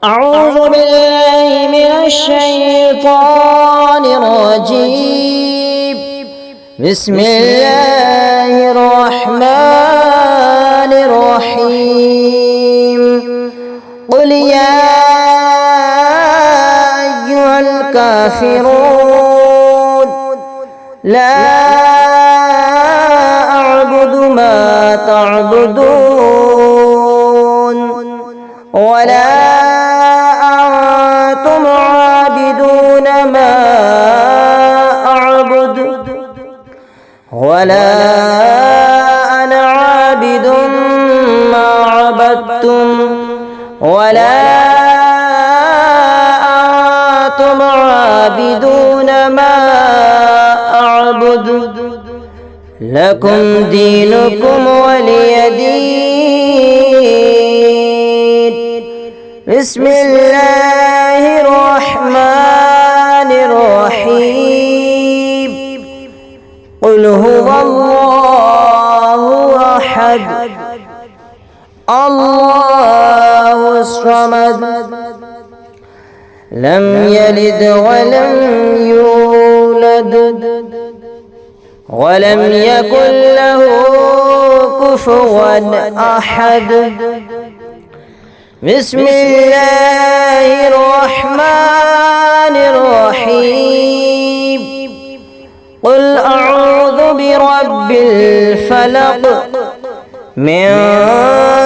أعوذ بالله من الشيطان الرجيم. بسم الله الرحمن الرحيم. قل يا أيها الكافرون لا أعبد ما تعبدون ولا أنتم عابدون ما أعبد ولا أنا عابد ما عبدتم ولا أنتم عابدون ما أعبد لكم دينكم ولي دين. بسم الله الرحمن الرحيم. قل هو الله أحد الله الصمد لم يلد ولم يولد ولم يكن له كفوا أحد. بسم الله الرحمن الرحيم. قل أعوذ برب الفلق من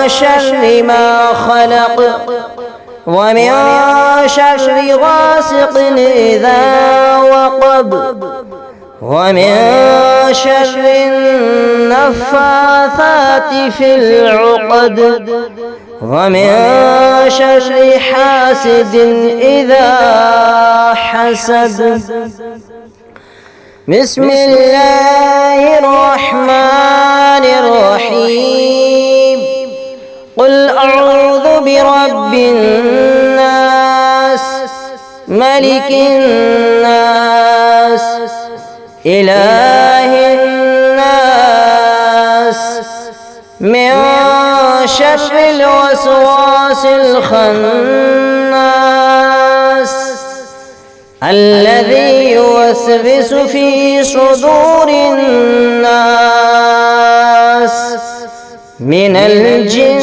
شر ما خلق ومن شر غاسق إذا وقب ومن شر النفاثات في العقد ومن شر حاسد إذا حسد. بسم الله الرحمن الرحيم. قل أعوذ برب الناس ملك الناس إله الناس من شر الوسواس الخناس الذي يوسوس في صدور الناس من الجن